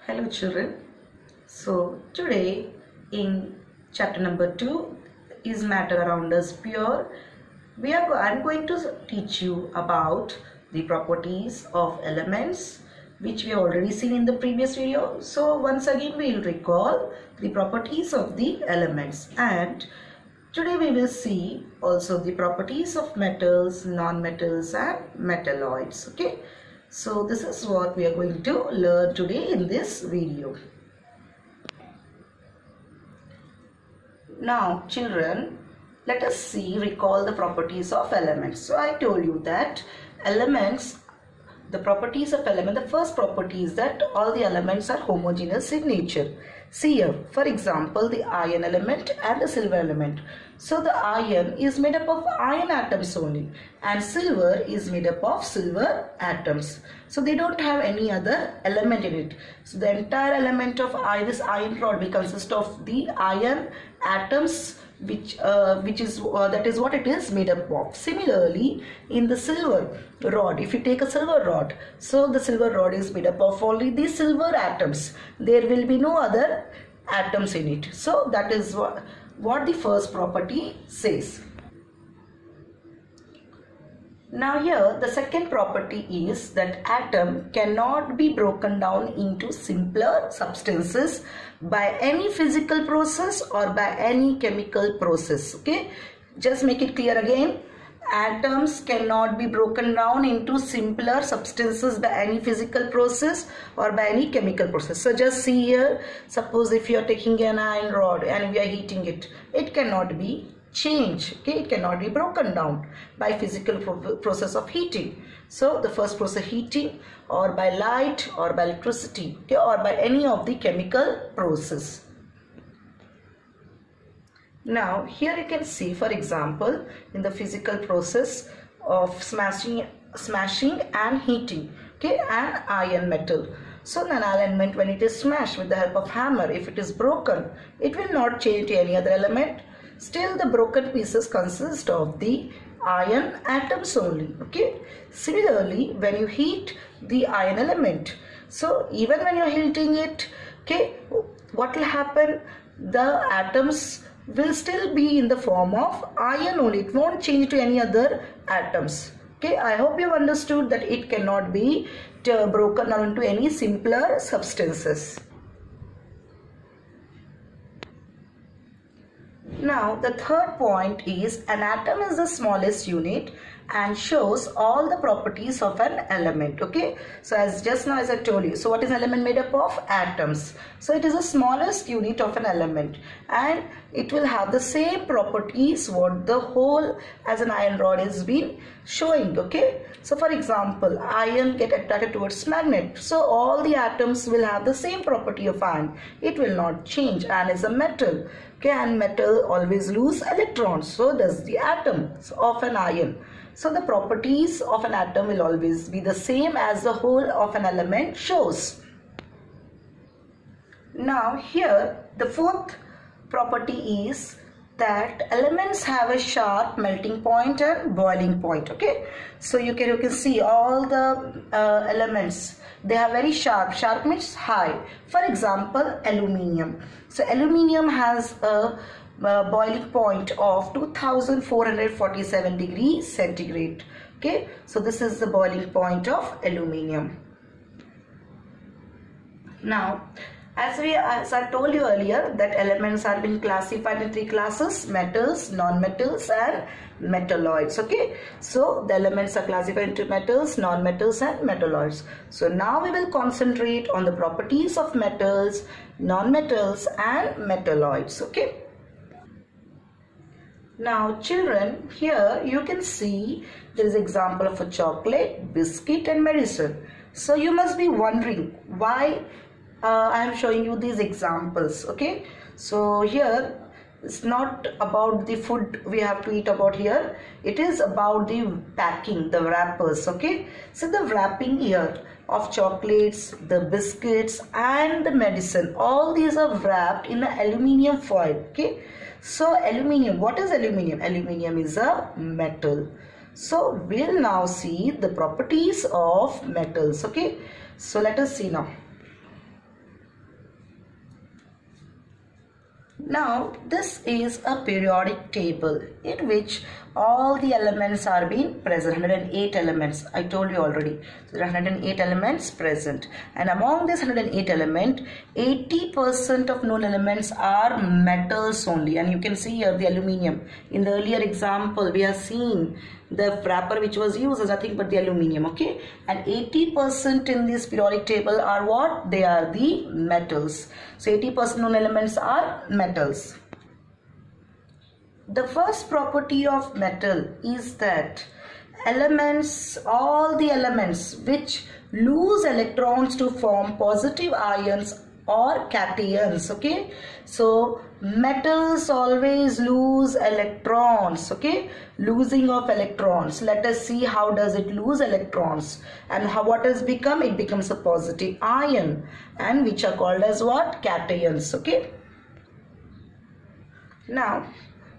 Hello children. So today in chapter number 2 is matter around us pure. I'm going to teach you about the properties of elements which we have already seen in the previous video. So once again we will recall the properties of the elements, and today we will see also the properties of metals, non-metals and metalloids. Okay. So this is what we are going to learn today in this video. Now children, let us recall the properties of elements. So I told you that elements, the properties of element, the first property is that all the elements are homogeneous in nature. See here, for example, the iron element and the silver element. So the iron is made up of iron atoms only, and silver is made up of silver atoms. So they don't have any other element in it. So the entire element of this iron rod will consist of the iron atoms, that is what it is made up of. Similarly, in the silver rod, if you take a silver rod, so the silver rod is made up of only the silver atoms. There will be no other atoms in it. So that is what the first property says. Now here the second property is that atom cannot be broken down into simpler substances by any physical process or by any chemical process. Okay, just make it clear again. Atoms cannot be broken down into simpler substances by any physical process or by any chemical process. So just see here, suppose if you are taking an iron rod and we are heating it, it cannot be changed. Okay, it cannot be broken down by physical process of heating. So the first process, heating, or by light, or by electricity, okay, or by any of the chemical process. Now here you can see, for example, in the physical process of smashing and heating, okay, an iron metal. So an element, when it is smashed with the help of hammer, if it is broken, it will not change to any other element. Still the broken pieces consist of the iron atoms only. Okay. Similarly, when you heat the iron element, so even when you are heating it, okay, what will happen? The atoms will still be in the form of iron only. It won't change to any other atoms. Okay, I hope you have understood that it cannot be broken down into any simpler substances. Now the third point is an atom is the smallest unit and shows all the properties of an element. Okay, so as I told you, so what is an element made up of? Atoms. So it is the smallest unit of an element and it will have the same properties what the whole as an iron rod is been showing. Okay, so for example, iron get attracted towards magnet, so all the atoms will have the same property of iron. It will not change, and is a metal. Okay, and metal always lose electrons, so does the atoms of an iron. So the properties of an atom will always be the same as the whole of an element shows. Now here the fourth property is that elements have a sharp melting point and boiling point. Okay, so you can see all the elements, they are very sharp. Sharp means high. For example, aluminium. So aluminium has a boiling point of 2447 degrees centigrade. Okay, so this is the boiling point of aluminium. Now as I told you earlier that elements are being classified in three classes: metals, non-metals and metalloids. Okay, so the elements are classified into metals, non-metals and metalloids. So now we will concentrate on the properties of metals, non-metals and metalloids. Okay. Now children, here you can see there is an example of a chocolate, biscuit and medicine. So you must be wondering why I am showing you these examples. Okay, so here it's not about the food we have to eat about here, it is about the packing, the wrappers. Okay, so the wrapping here of chocolates, the biscuits and the medicine, all these are wrapped in an aluminium foil. Okay, so aluminium, what is aluminium? Aluminium is a metal. So we'll now see the properties of metals. Okay, so let us see now. Now this is a periodic table in which all the elements are being present, 108 elements. I told you already. So there are 108 elements present, and among this 108 element, 80% of known elements are metals only. And you can see here the aluminium. In the earlier example we have seen the wrapper which was used as nothing but the aluminium, okay, and 80% in this periodic table are what? They are the metals. So 80% known elements are metals. The first property of metal is that elements, all the elements which lose electrons to form positive ions or cations, okay, so metals always lose electrons, okay, losing of electrons. Let us see how does it lose electrons, and what has become? It becomes a positive ion, and which are called as what? Cations, okay. Now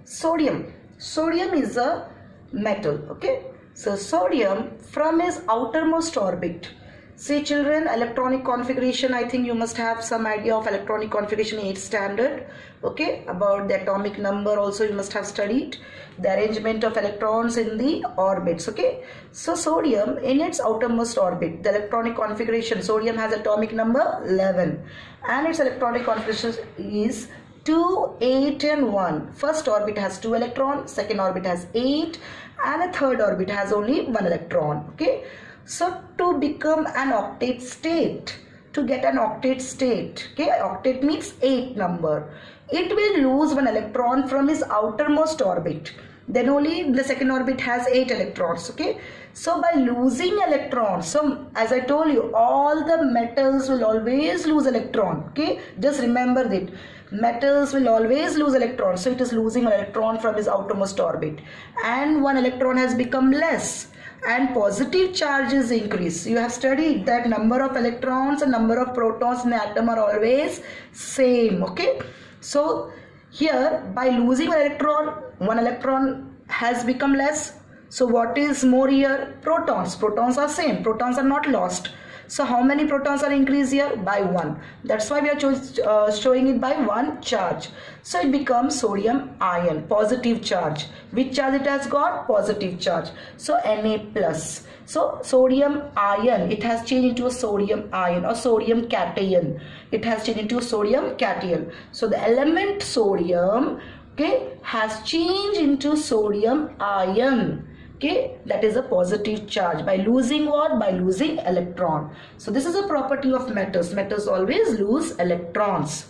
sodium is a metal, okay. So sodium, from its outermost orbit, see children, electronic configuration, I think you must have some idea of electronic configuration 8th standard, okay, about the atomic number also you must have studied, the arrangement of electrons in the orbits, okay. So sodium, in its outermost orbit, the electronic configuration, sodium has atomic number 11, and its electronic configuration is 2, 8 and 1. First orbit has 2 electrons, second orbit has 8, and a third orbit has only 1 electron, okay. So to become an octet state, to get an octet state, okay, octet means 8 number, it will lose 1 electron from its outermost orbit. Then only the second orbit has 8 electrons, okay. So by losing electrons, so as I told you, all the metals will always lose electron, okay, just remember that metals will always lose electrons. So it is losing an electron from its outermost orbit, and 1 electron has become less, and positive charges increase. You have studied that number of electrons and number of protons in the atom are always same, okay. So here by losing 1 electron has become less. So what is more here? Protons. Protons are same. Protons are not lost. So how many protons are increased here? By 1. That's why we are showing it by 1 charge. So it becomes sodium ion, positive charge. Which charge it has got? Positive charge. So Na plus. So sodium ion, it has changed into a sodium ion or sodium cation. It has changed into a sodium cation. So the element sodium, okay, has changed into sodium ion. Okay, that is a positive charge by losing what? By losing electron. So this is a property of metals. Metals always lose electrons.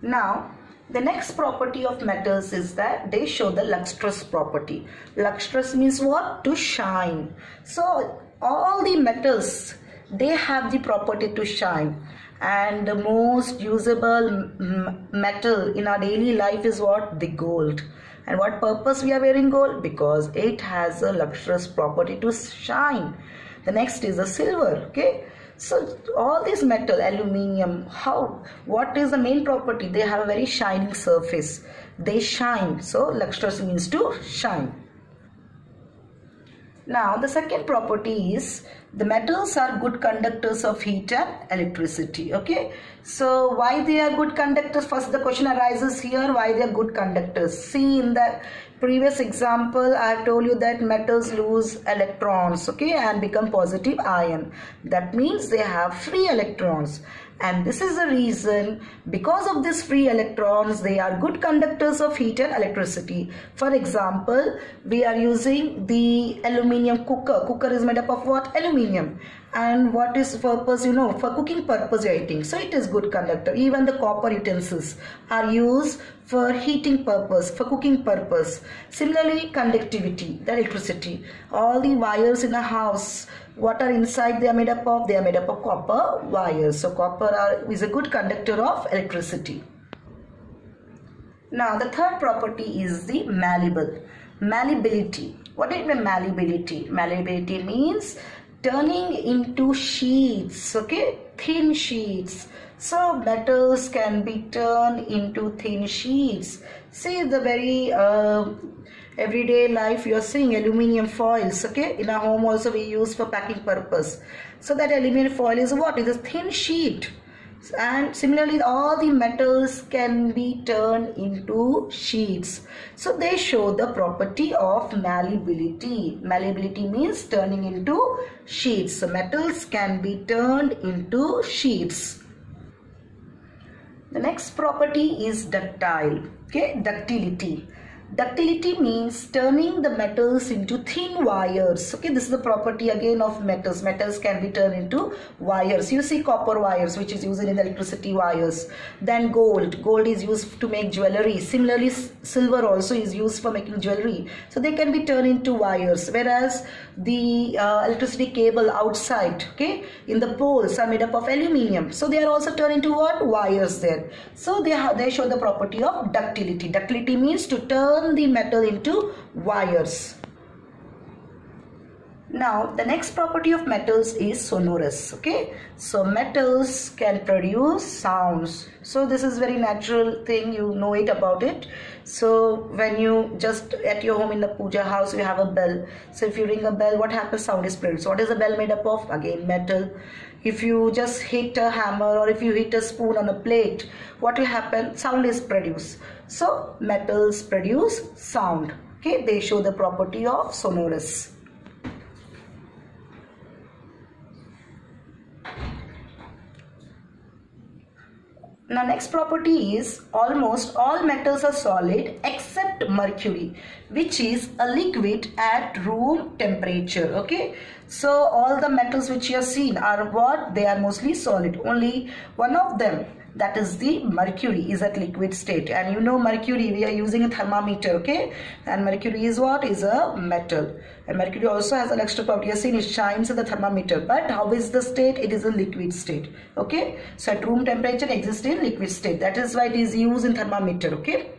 Now the next property of metals is that they show the lustrous property. Lustrous means what? To shine. So all the metals, they have the property to shine. And the most usable metal in our daily life is what? The gold. And what purpose we are wearing gold? Because it has a lustrous property to shine. The next is the silver, okay. So all these metal, aluminium, what is the main property? They have a very shining surface. They shine. So lustrous means to shine. Now the second property is the metals are good conductors of heat and electricity, okay. So why they are good conductors? First the question arises here, why they are good conductors. See, in the previous example I have told you that metals lose electrons, okay, and become positive ion. That means they have free electrons. And this is the reason, because of this free electrons, they are good conductors of heat and electricity. For example, we are using the aluminium cooker. Cooker is made up of what? Aluminium. And what is purpose? You know, for cooking purpose you are eating. So it is good conductor. Even the copper utensils are used for heating purpose, for cooking purpose. Similarly, conductivity, the electricity. All the wires in a house, what are inside they are made up of? They are made up of copper wires. So copper is a good conductor of electricity. Now the third property is the malleable. Malleability. What is malleability? Malleability means turning into sheets, okay, thin sheets. So metals can be turned into thin sheets. See the very everyday life you are seeing aluminium foils, okay. In our home also we use for packing purpose. So that aluminium foil is what? It is a thin sheet. And similarly, all the metals can be turned into sheets. So they show the property of malleability. Malleability means turning into sheets. So metals can be turned into sheets. The next property is ductile. Okay, ductility. Ductility means turning the metals into thin wires. Okay, this is the property again of metals. Metals can be turned into wires. You see copper wires, which is used in electricity wires. Then gold. Gold is used to make jewelry. Similarly, silver also is used for making jewelry. So they can be turned into wires. Whereas the electricity cable outside, okay, in the poles are made up of aluminium. So they are also turned into what? Wires there. So they show the property of ductility. Ductility means to turn the metal into wires. Now the next property of metals is sonorous. Okay, so metals can produce sounds. So this is very natural thing, you know it about it. So when you just at your home in the puja house, you have a bell. So if you ring a bell, what happens? Sound is produced. What is the bell made up of? Again metal. If you just hit a hammer or if you hit a spoon on a plate, what will happen? Sound is produced. So metals produce sound. Okay, they show the property of sonorous. Now next property is almost all metals are solid except mercury, which is a liquid at room temperature. Okay, so all the metals which you have seen are what? They are mostly solid. Only one of them, that is the mercury, is at liquid state. And you know mercury, we are using a thermometer. Okay, and mercury is what? Is a metal. And mercury also has an extra property. You have seen it shines in the thermometer. But how is the state? It is a liquid state. Okay, so at room temperature exists in liquid state. That is why it is used in thermometer. Okay.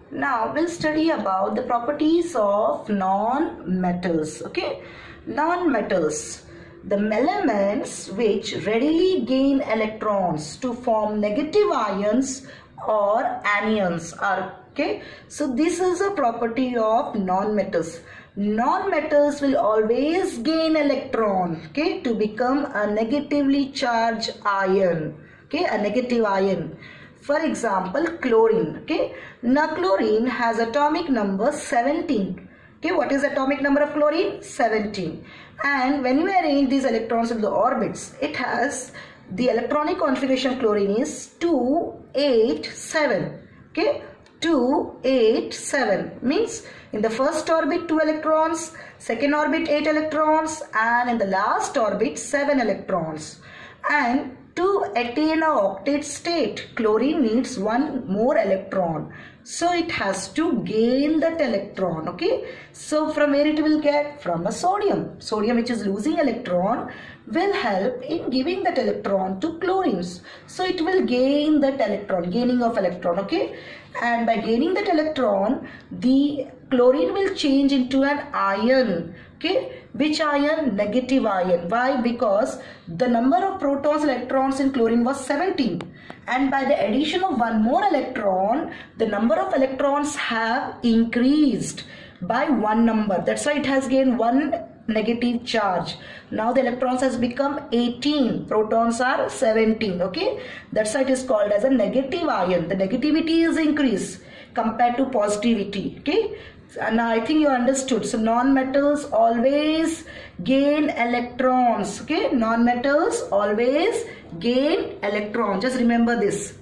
Now we'll study about the properties of non-metals. Okay, non-metals. The elements which readily gain electrons to form negative ions or anions are, okay. So this is a property of non-metals. Non-metals will always gain electron, okay, to become a negatively charged ion, okay, a negative ion. For example, chlorine. Okay, now chlorine has atomic number 17. Okay, what is atomic number of chlorine? 17. And when you arrange these electrons in the orbits, it has the electronic configuration of chlorine is 287. Okay, 287 means in the first orbit 2 electrons, second orbit 8 electrons, and in the last orbit 7 electrons. And to attain a octet state, chlorine needs one more electron. So it has to gain that electron. Okay, so from where it will get? From a sodium. Sodium, which is losing electron, will help in giving that electron to chlorines. So it will gain that electron, gaining of electron. Okay, and by gaining that electron, the chlorine will change into an ion. Okay, which ion? Negative ion. Why? Because the number of protons, electrons in chlorine was 17. And by the addition of one more electron, the number of electrons have increased by one number. That's why it has gained one negative charge. Now the electrons has become 18. Protons are 17. Okay, that's why it is called as a negative ion. The negativity is increased compared to positivity. Okay, and I think you understood. So non-metals always gain electrons. Okay, non-metals always gain electrons. Just remember this.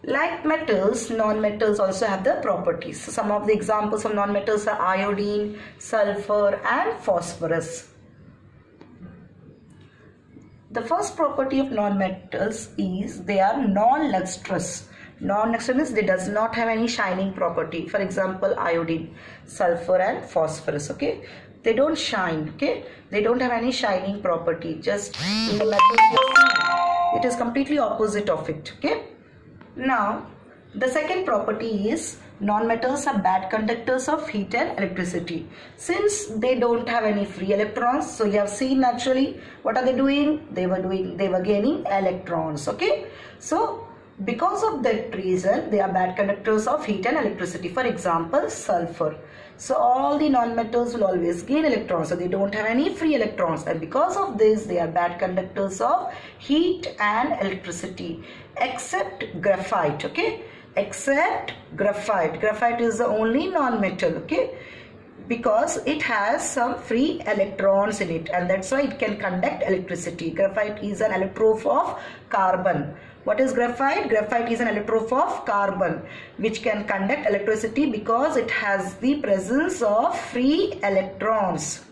Like metals, non-metals also have the properties. So some of the examples of non-metals are iodine, sulfur, and phosphorus. The first property of non-metals is they are non-lustrous. Non-lustrous means they does not have any shining property. For example, iodine, sulfur, and phosphorus. Okay, they don't shine. Okay, they don't have any shining property. Just in the metals, it is completely opposite of it. Okay. Now, the second property is non-metals are bad conductors of heat and electricity. Since they don't have any free electrons, so you have seen naturally what are they doing? They were gaining electrons. Okay, so because of that reason, they are bad conductors of heat and electricity. For example, sulfur. So all the non-metals will always gain electrons, so they don't have any free electrons, and because of this they are bad conductors of heat and electricity, except graphite. Okay, except graphite. Graphite is the only non-metal, okay, because it has some free electrons in it, and that's why it can conduct electricity. Graphite is an allotrope of carbon. What is graphite? Graphite is an allotrope of carbon which can conduct electricity because it has the presence of free electrons.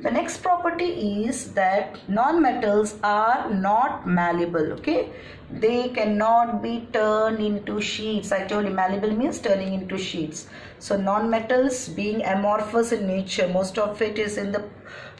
The next property is that non-metals are not malleable. Okay, they cannot be turned into sheets. I told you malleable means turning into sheets. So non-metals being amorphous in nature, most of it is in the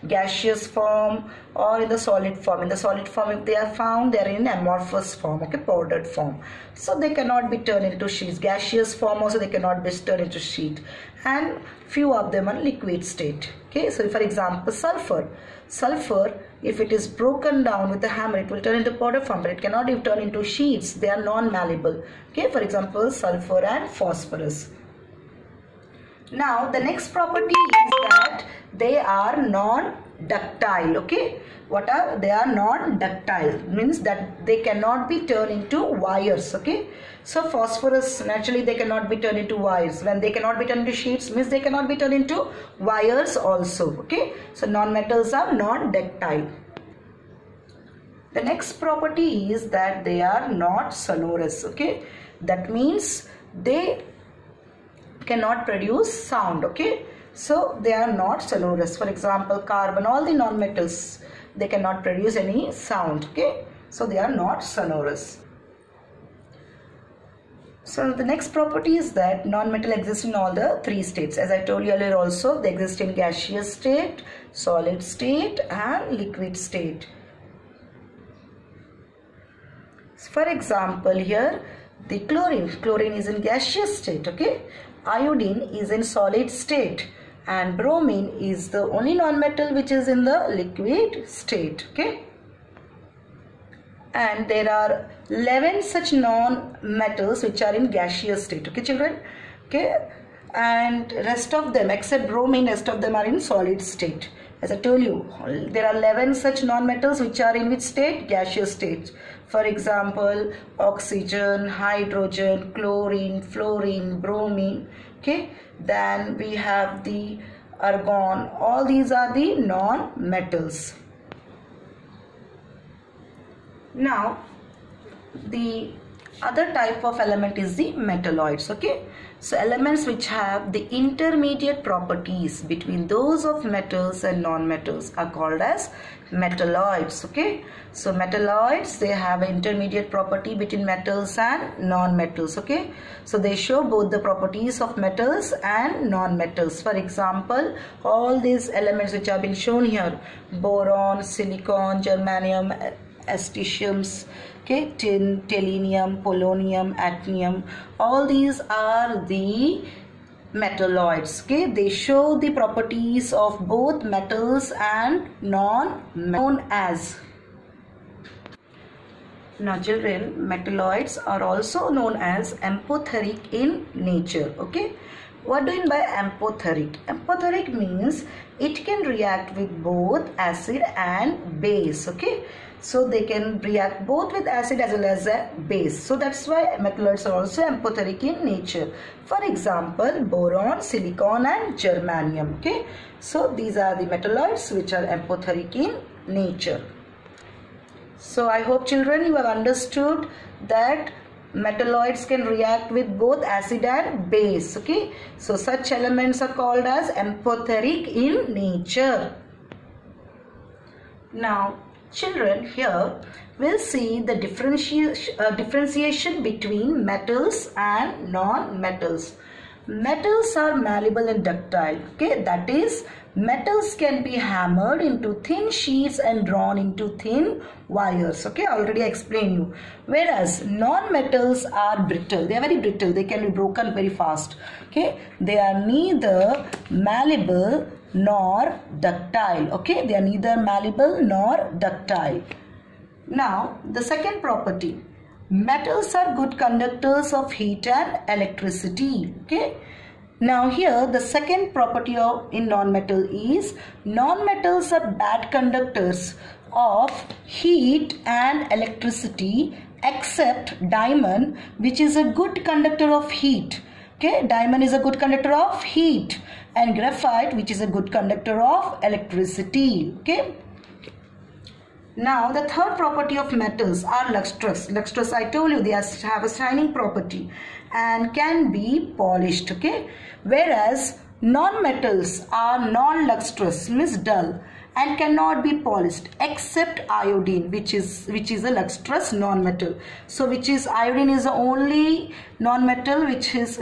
gaseous form or in the solid form. In the solid form, if they are found, they are in amorphous form, okay, powdered form. So they cannot be turned into sheets. Gaseous form also they cannot be turned into sheet, and few of them are liquid state. Okay, so for example, sulfur, if it is broken down with a hammer, it will turn into powder form, but it cannot be turned into sheets. They are non-malleable. Okay, for example, sulfur and phosphorus. Now the next property is that they are non-ductile. Okay, they are non-ductile, means that they cannot be turned into wires. Okay, so phosphorus, naturally they cannot be turned into wires. When they cannot be turned into sheets, means they cannot be turned into wires also. Okay, so non-metals are non-ductile. The next property is that they are not sonorous. Okay, that means they cannot produce sound. Okay, so they are not sonorous. For example, carbon, all the non-metals, they cannot produce any sound. Okay, so they are not sonorous. So the next property is that non-metal exists in all the three states. As I told you earlier also, they exist in gaseous state, solid state and liquid state. For example, here the chlorine is in gaseous state. Okay, iodine is in solid state, and bromine is the only non-metal which is in the liquid state. Okay, and there are 11 such non-metals which are in gaseous state. Okay children, okay, and rest of them except bromine, rest of them are in solid state. As I told you, there are 11 such non-metals which are in which state? Gaseous state. For example, oxygen, hydrogen, chlorine, fluorine, bromine. Okay, then we have the argon. All these are the non-metals. Now, the other type of element is the metalloids. Okay, so elements which have the intermediate properties between those of metals and non-metals are called as metalloids. Okay, so metalloids, they have an intermediate property between metals and non-metals. Okay, so they show both the properties of metals and non-metals. For example, all these elements which have been shown here, boron, silicon, germanium, astitiums, okay, tin, tellurium, polonium, actinium, all these are the metalloids. Okay, they show the properties of both metals and known as. Now children, metalloids are also known as amphoteric in nature. Okay, what do you mean by amphoteric? Amphoteric means it can react with both acid and base. Okay, so they can react both with acid as well as a base. So that's why metalloids are also amphoteric in nature. For example, boron, silicon and germanium. Okay, so these are the metalloids which are amphoteric in nature. So I hope children you have understood that metalloids can react with both acid and base. Okay, so such elements are called as amphoteric in nature. Now children, here we'll see the differentiation between metals and non-metals. Metals are malleable and ductile. Okay, that is, metals can be hammered into thin sheets and drawn into thin wires. Okay, I already explained you. Whereas non-metals are brittle. They are very brittle. They can be broken very fast. Okay, they are neither malleable nor ductile. Okay, they are neither malleable nor ductile. Now the second property, metals are good conductors of heat and electricity. Okay, Now here the second property of in non-metal is non-metals are bad conductors of heat and electricity except diamond, which is a good conductor of heat. Okay, diamond is a good conductor of heat, and graphite, which is a good conductor of electricity. Okay. Now the third property of metals are lustrous. Lustrous, I told you, they have a shining property and can be polished. Okay, whereas non-metals are non-lustrous, means dull, and cannot be polished except iodine, which is a lustrous non-metal. So iodine is the only non-metal which is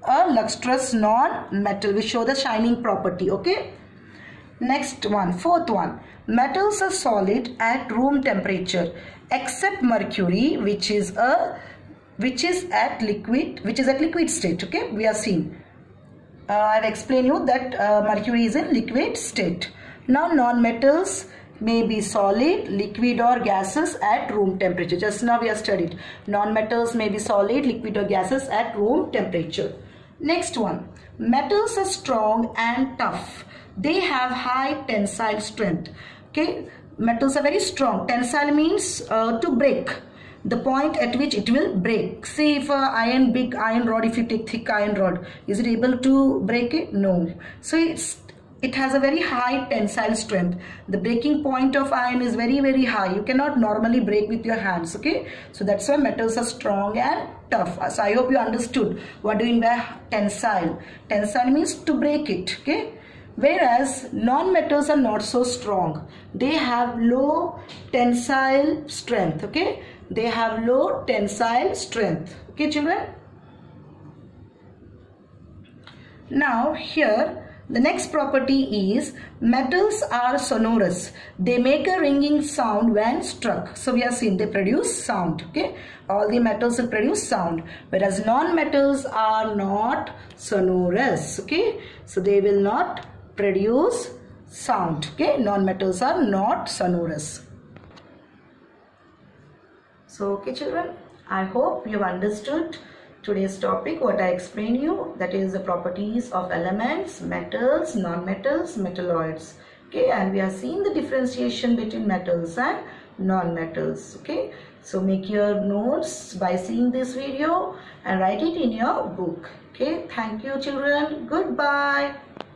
a lustrous non-metal, which show the shining property. Okay. Next one, fourth one, metals are solid at room temperature except mercury, which is at liquid state. Okay, we have seen. I've explained you that mercury is in liquid state. Now non-metals may be solid, liquid or gases at room temperature. Just now we have studied non-metals may be solid, liquid or gases at room temperature. Next one, metals are strong and tough. They have high tensile strength. Okay, metals are very strong. Tensile means to break, the point at which it will break. Say if big iron rod, if you take thick iron rod, is it able to break it? No. So it has a very high tensile strength. The breaking point of iron is very, very high. You cannot normally break with your hands. Okay, so that's why metals are strong and tough. So I hope you understood what do you mean by tensile. Tensile means to break it. Okay, whereas non-metals are not so strong. They have low tensile strength. Okay, they have low tensile strength. Okay, children. Now here the next property is metals are sonorous. They make a ringing sound when struck. So we have seen they produce sound. Okay, all the metals will produce sound, whereas non-metals are not sonorous. Okay, so they will not produce sound. Okay, non-metals are not sonorous. So okay children, I hope you understood today's topic, what I explained you, that is the properties of elements, metals, non-metals, metalloids. Okay, and we have seen the differentiation between metals and non-metals. Okay, so make your notes by seeing this video and write it in your book. Okay, thank you children. Goodbye.